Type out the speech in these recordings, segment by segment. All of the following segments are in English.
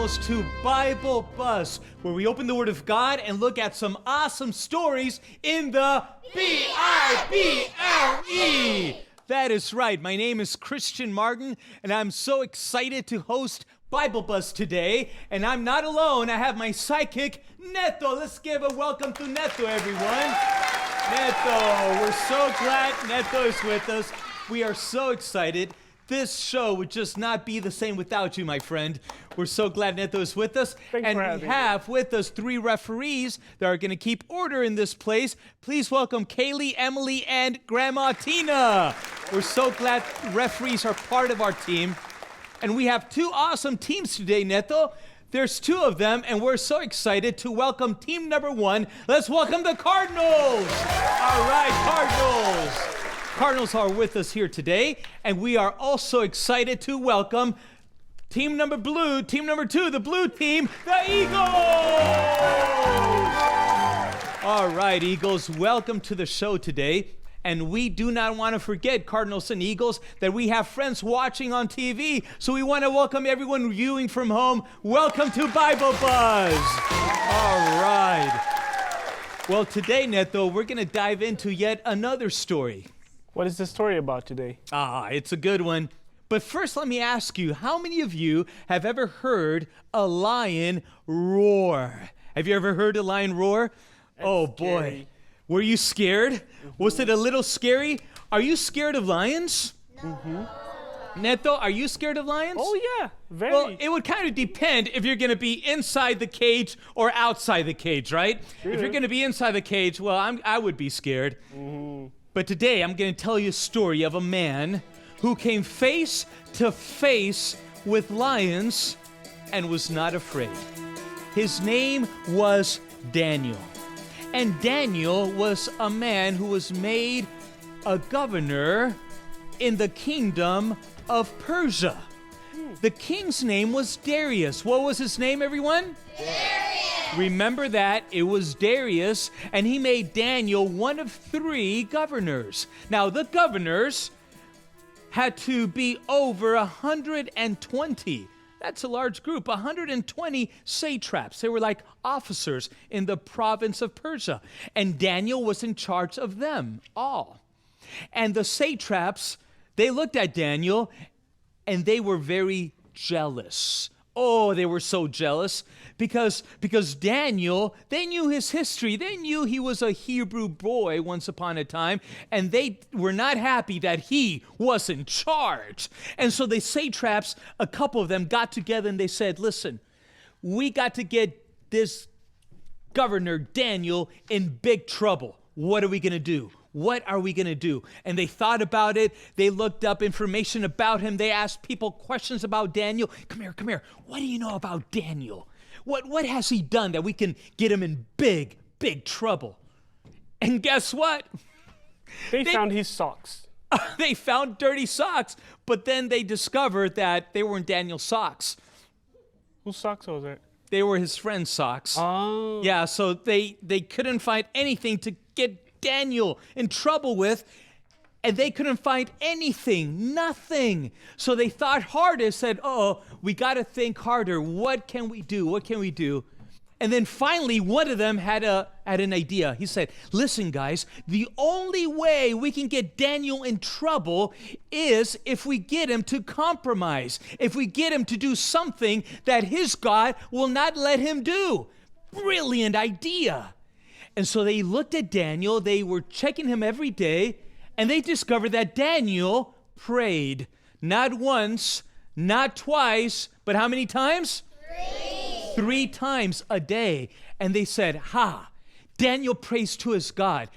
Cardinals to Bible Buzz, where we open the Word of God and look at some awesome stories in the Bible. That is right. My name is Christian Martin, and I'm so excited to host Bible Buzz today. And I'm not alone. I have my sidekick, Neto. Let's give a welcome to Neto, everyone. Neto, we're so glad Neto is with us. We are so excited. This show would just not be the same without you, my friend. We're so glad Neto is with us. Thanks and for we having have with us 3 referees that are going to keep order in this place. Please welcome Kaylee, Emily, and Grandma Tina. We're so glad referees are part of our team. And we have 2 awesome teams today, Neto. There's 2 of them, and we're so excited to welcome team number 1. Let's welcome the Cardinals. All right, Cardinals. Cardinals are with us here today, and we are also excited to welcome team number 2, the blue team, the Eagles! All right, Eagles, welcome to the show today. And we do not want to forget, Cardinals and Eagles, that we have friends watching on TV. So we want to welcome everyone viewing from home. Welcome to Bible Buzz. All right. Well, today, Neto, we're going to dive into yet another story. What is the story about today? It's a good one. But first, let me ask you, how many of you have ever heard a lion roar? Have you ever heard a lion roar? That's boy. scary. Were you scared? Was it a little scary? Are you scared of lions? Mm-hmm. Neto, are you scared of lions? Oh, yeah. Very. Well, it would kind of depend if you're going to be inside the cage or outside the cage, right? Sure. If you're going to be inside the cage, well, I would be scared. Mm-hmm. But today, I'm going to tell you a story of a man who came face to face with lions and was not afraid. His name was Daniel. And Daniel was a man who was made a governor in the kingdom of Persia. The king's name was Darius. What was his name, everyone? Darius. Remember that. It was Darius, and he made Daniel one of 3 governors. Now, the governors had to be over 120. That's a large group, 120 satraps. They were like officers in the province of Persia. And Daniel was in charge of them all. And the satraps, they looked at Daniel and they were very jealous. Oh, they were so jealous because Daniel, they knew his history. They knew he was a Hebrew boy once upon a time, and they were not happy that he was in charge. And so the satraps, a couple of them got together and they said, listen, we got to get this governor Daniel in big trouble. What are we going to do? What are we going to do? And they thought about it. They looked up information about him. They asked people questions about Daniel. Come here. What do you know about Daniel? What has he done that we can get him in big trouble? And guess what? They found his socks. They found dirty socks, but then they discovered that they weren't Daniel's socks. Whose socks was it? They were his friend's socks. Oh. Yeah, so they couldn't find anything to get Daniel in trouble with, and they couldn't find anything, nothing. So they thought hard and said, we got to think harder. What can we do? And then finally, one of them had an idea. He said, listen, guys, the only way we can get Daniel in trouble is if we get him to compromise, if we get him to do something that his God will not let him do. Brilliant idea. And so they looked at Daniel, they were checking him every day, and they discovered that Daniel prayed. Not once, not twice, but how many times? 3 times a day. And they said, Daniel prays to his God.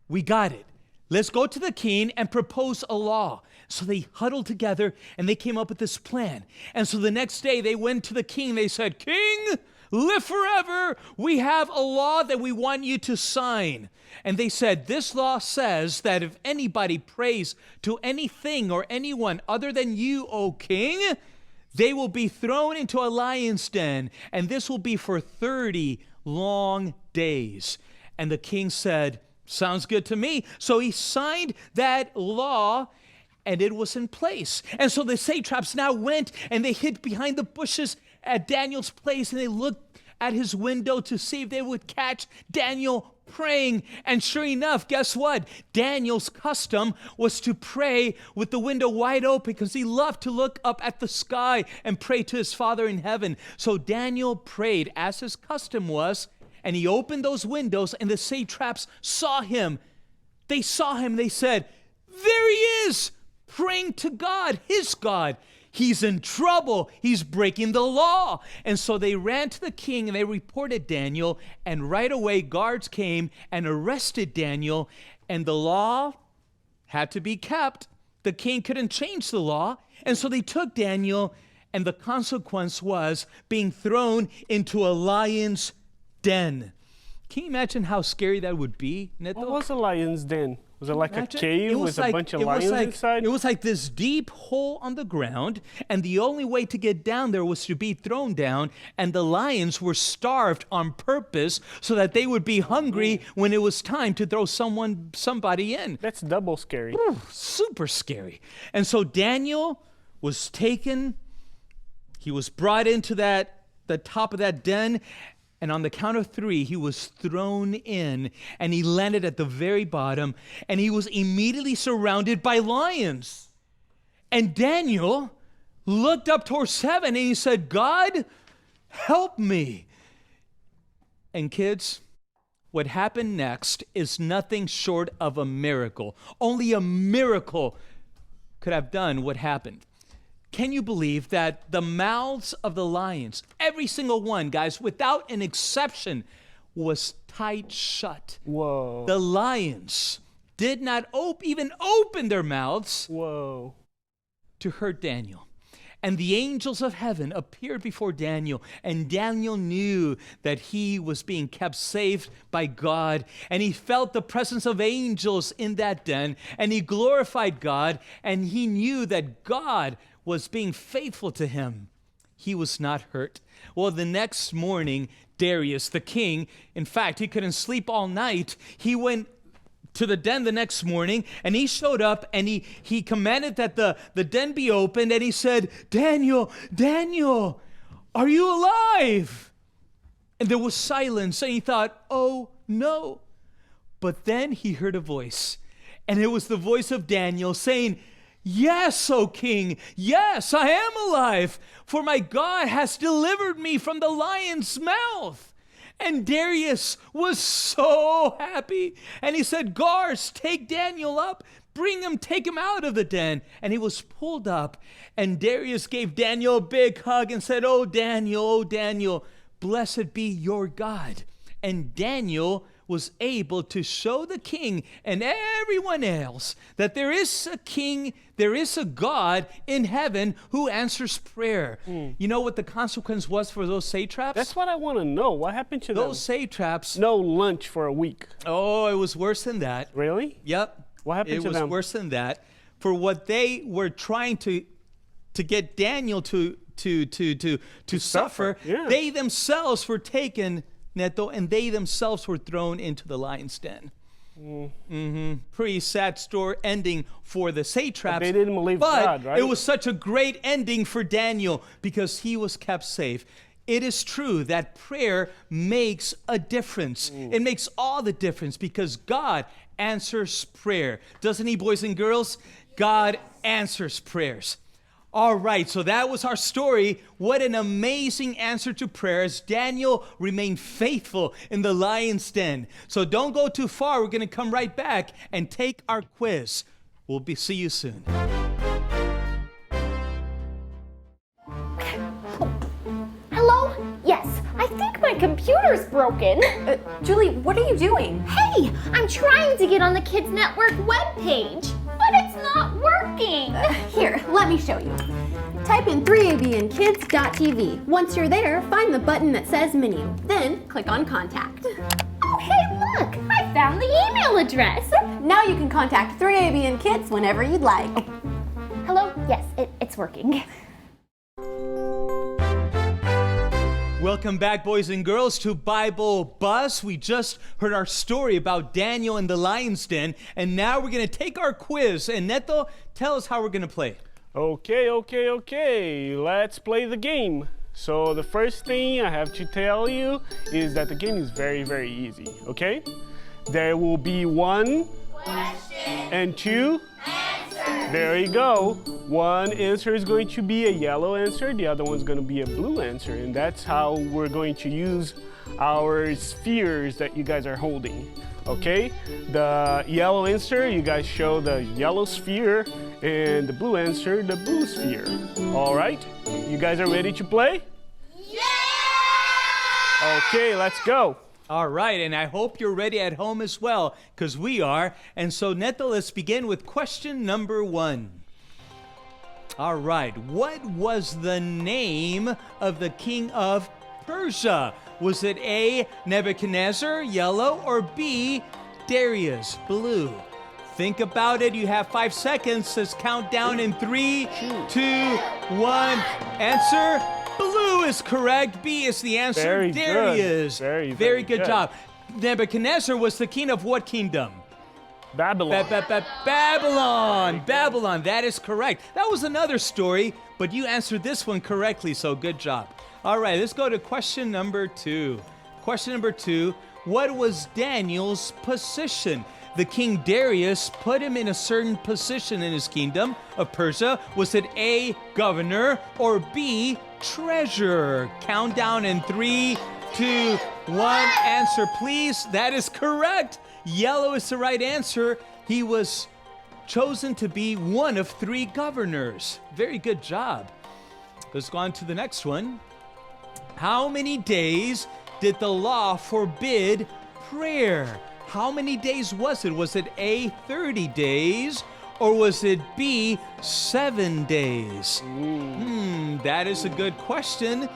We got it. Let's go to the king and propose a law. So they huddled together and they came up with this plan. And so the next day they went to the king. They said, King, live forever. We have a law that we want you to sign. And they said, this law says that if anybody prays to anything or anyone other than you, O king, they will be thrown into a lion's den. And this will be for 30 long days. And the king said, sounds good to me. So he signed that law and it was in place. And so the satraps now went and they hid behind the bushes at Daniel's place, and they looked at his window to see if they would catch Daniel praying. And sure enough, guess what? Daniel's custom was to pray with the window wide open because he loved to look up at the sky and pray to his Father in heaven. So Daniel prayed as his custom was, and he opened those windows, and the satraps saw him. They saw him. They said, there he is, praying to God, his God. He's in trouble. He's breaking the law. And so they ran to the king and they reported Daniel. And right away, guards came and arrested Daniel. And the law had to be kept. The king couldn't change the law. And so they took Daniel, and the consequence was being thrown into a lion's den. Can you imagine how scary that would be, Neto? What was a lion's den? Was it like a cave with a bunch of lions inside? It was like this deep hole on the ground, and the only way to get down there was to be thrown down, and the lions were starved on purpose so that they would be hungry when it was time to throw somebody in. That's double scary. Ooh, super scary. And so Daniel was taken, he was brought into the top of that den, and on the count of 3, he was thrown in, and he landed at the very bottom, and he was immediately surrounded by lions. And Daniel looked up towards heaven, and he said, God, help me. And kids, what happened next is nothing short of a miracle. Only a miracle could have done what happened. Can you believe that the mouths of the lions, every single one, guys, without an exception, was tight shut? Whoa. The lions did not even open their mouths Whoa. to hurt Daniel. And the angels of heaven appeared before Daniel, and Daniel knew that he was being kept safe by God, and he felt the presence of angels in that den, and he glorified God, and he knew that God was being faithful to him. He was not hurt. Well, the next morning, Darius, the king, in fact, he couldn't sleep all night. He went to the den the next morning, and he showed up, and he commanded that the den be opened, and he said, Daniel, Daniel, are you alive? And there was silence, and he thought, oh, no. But then he heard a voice, and it was the voice of Daniel saying, yes, O king, yes, I am alive, for my God has delivered me from the lion's mouth. And Darius was so happy. And he said, guards, take Daniel up, bring him, take him out of the den. And he was pulled up. And Darius gave Daniel a big hug and said, oh, Daniel, blessed be your God. And Daniel was able to show the king and everyone else that there is a king, there is a God in heaven who answers prayer. You know what the consequence was for those satraps? That's what I want to know. What happened to Those satraps. No lunch for a week. Oh, it was worse than that. Really? Yep. What happened to them? It was worse than that. For what they were trying to get Daniel to suffer, yeah. They themselves were taken, Neto, and they themselves were thrown into the lion's den. Pretty sad story ending for the satraps. But they didn't believe but God, right? It was such a great ending for Daniel because he was kept safe. It is true that prayer makes a difference. It makes all the difference because God answers prayer. Doesn't he, boys and girls? God answers prayers. All right, so that was our story. What an amazing answer to prayer as Daniel remained faithful in the lion's den. So don't go too far. We're going to come right back and take our quiz. See you soon. Hello? Yes, I think my computer's broken. Julie, what are you doing? Hey, I'm trying to get on the Kids Network webpage, but it's not working. Here, let me show you. Type in 3abnkids.tv. Once you're there, find the button that says menu. Then click on contact. Oh, hey, look, I found the email address. Now you can contact 3ABN Kids whenever you'd like. Hello? Yes, it's working. Welcome back, boys and girls, to Bible Buzz. We just heard our story about Daniel in the lion's den, and now we're going to take our quiz. And Neto, tell us how we're going to play. Okay. Let's play the game. So the first thing I have to tell you is that the game is very, very easy, okay? There will be one question and two answers. There you go. One answer is going to be a yellow answer, the other one's going to be a blue answer, and that's how we're going to use our spheres that you guys are holding. Okay, the yellow answer, you guys show the yellow sphere, and the blue answer, the blue sphere. All right, you guys are ready to play? Yeah! Okay, let's go. All right, and I hope you're ready at home as well, because we are. And so, Neto, let's begin with question number 1. All right, what was the name of the king of Persia? Was it A, Nebuchadnezzar, yellow, or B, Darius, blue? Think about it. You have 5 seconds. Let's count down in 3, 2, 1. Answer, blue is correct. B is the answer, Very Darius. Good. Very good job. Nebuchadnezzar was the king of what kingdom? Babylon. Babylon. Babylon, that is correct. That was another story, but you answered this one correctly, so good job. All right, let's go to question number 2. Question number 2, what was Daniel's position? The king Darius put him in a certain position in his kingdom of Persia. Was it A, governor, or B, treasurer? Countdown in 3, 2, 1. Answer, please. That is correct. Yellow is the right answer. He was chosen to be one of 3 governors. Very good job. Let's go on to the next one. How many days did the law forbid prayer? How many days was it? Was it A, 30 days, or was it B, 7 days? That is a good question.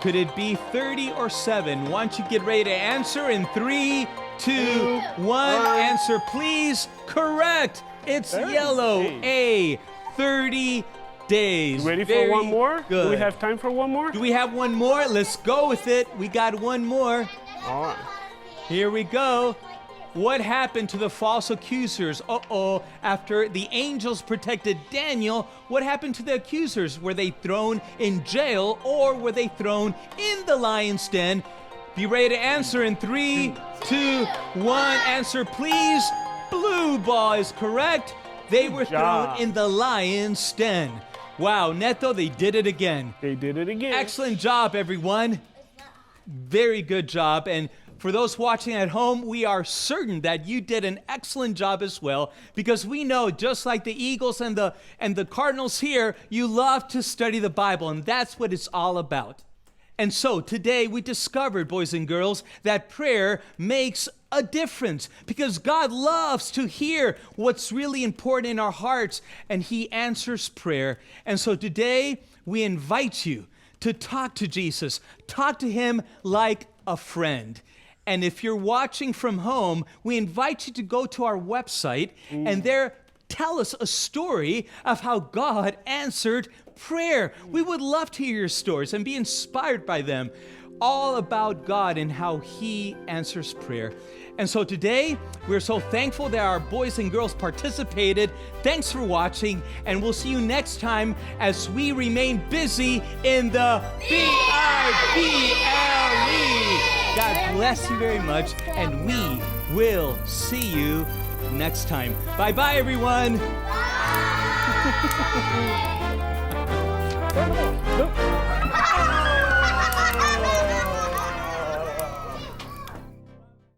Could it be 30 or 7? Why don't you get ready to answer in 3, 2, 1. Answer, please. Correct. It's yellow. A, 30 days. Ready for one more? Good. Do we have time for one more? Do we have one more? Let's go with it. We got one more. All right. Here we go. What happened to the false accusers? After the angels protected Daniel, what happened to the accusers? Were they thrown in jail or were they thrown in the lion's den? Be ready to answer in 3, 2, 1. Answer, please. Blue ball is correct. They were thrown in the lion's den. Wow, Neto, they did it again. They did it again. Excellent job, everyone. Very good job. And for those watching at home, we are certain that you did an excellent job as well, because we know, just like the Eagles and the Cardinals here, you love to study the Bible, and that's what it's all about. And so today we discovered, boys and girls, that prayer makes a difference, because God loves to hear what's really important in our hearts, and He answers prayer. And so today we invite you to talk to Jesus, talk to Him like a friend. And if you're watching from home, we invite you to go to our website and there tell us a story of how God answered prayer. We would love to hear your stories and be inspired by them, all about God and how He answers prayer. And so today, we're so thankful that our boys and girls participated. Thanks for watching, and we'll see you next time as we remain busy in the Bible. God bless you very much, and we will see you next time. Bye-bye, everyone. Bye.